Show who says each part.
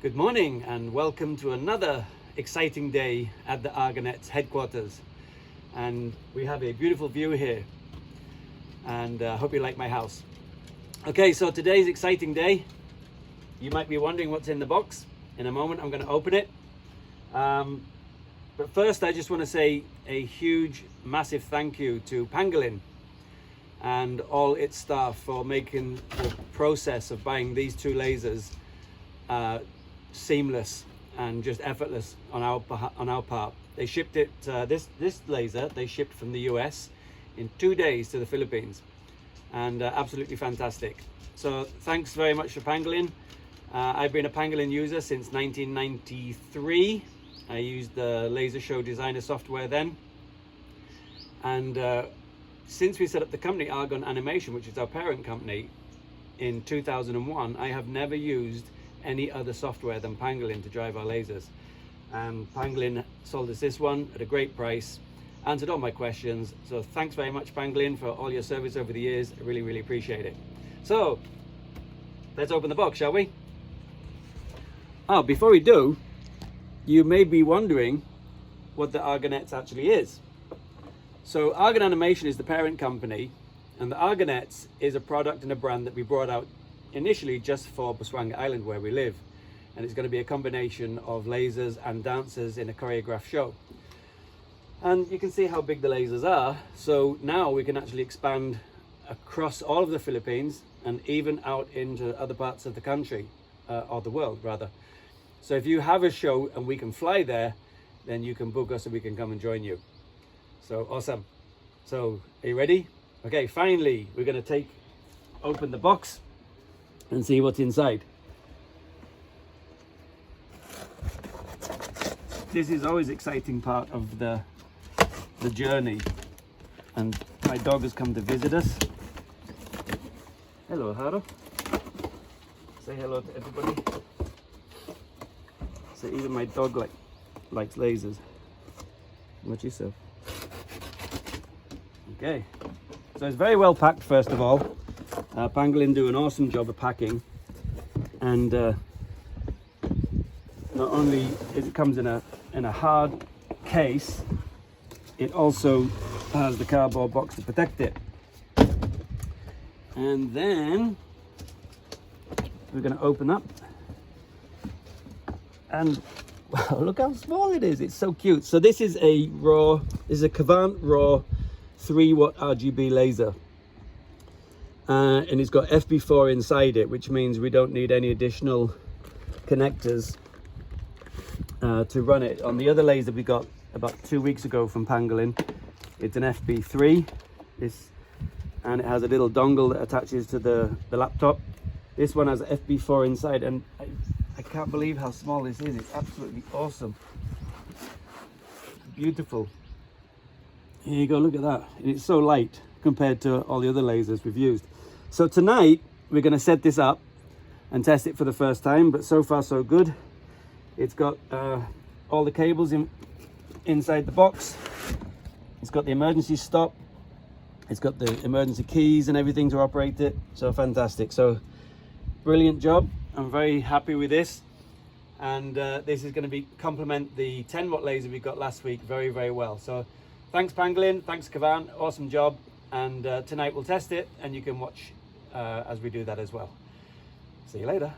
Speaker 1: Good morning and welcome to another exciting day at the Argonettes headquarters. And we have a beautiful view here, and I hope you like my house. Okay, so today's exciting day. You might be wondering what's in the box. In a moment I'm going to open it. But first I just want to say a huge, massive thank you to Pangolin and all its staff for making the process of buying these two lasers seamless and just effortless on our part. They shipped it, this laser they shipped from the US in 2 days to the Philippines, and absolutely fantastic. So thanks very much for Pangolin. I've been a Pangolin user since 1993. I used the Laser Show Designer software then, and since we set up the company Argon Animation, which is our parent company, in 2001, I have never used any other software than Pangolin to drive our lasers. Pangolin sold us this one at a great price, answered all my questions. So thanks very much, Pangolin, for all your service over the years. I really appreciate it. So let's open the box, shall we? Oh, before we do, you may be wondering what the Argonettes actually is. So Argon Animation is the parent company, and the Argonettes is a product and a brand that we brought out initially just for Busuanga Island, where we live, and it's going to be a combination of lasers and dancers in a choreographed show. And you can see how big the lasers are, so now we can actually expand across all of the Philippines and even out into other parts of the country, or the world rather. So if you have a show and we can fly there, then you can book us and we can come and join you. So awesome. So are you ready? Okay, finally we're going to open the box and see what's inside. This is always exciting part of the journey, and my dog has come to visit us. Hello, Haro. Say hello to everybody. So even my dog likes lasers. Watch yourself. Okay, so it's very well packed. First of all, Pangolin do an awesome job of packing, and not only it comes in a hard case, it also has the cardboard box to protect it. And then we're going to open up, and wow, look how small it is. It's so cute. So this is a Kvant Raw 3-watt RGB laser, and it's got FB4 inside it, which means we don't need any additional connectors to run it. On the other laser we got about 2 weeks ago from Pangolin, it's an FB3, and it has a little dongle that attaches to the laptop. This one has FB4 inside, and I can't believe how small this is. It's absolutely awesome. Beautiful. Here you go, look at that. And it's so light compared to all the other lasers we've used. So tonight we're going to set this up and test it for the first time, but so far so good. It's got all the cables inside the box. It's got the emergency stop. It's got the emergency keys and everything to operate it. So fantastic. So brilliant job. I'm very happy with this. And this is going to complement the 10-watt laser we got last week very well. So thanks Pangolin, thanks Kvant, awesome job. And tonight we'll test it, and you can watch as we do that as well. See you later.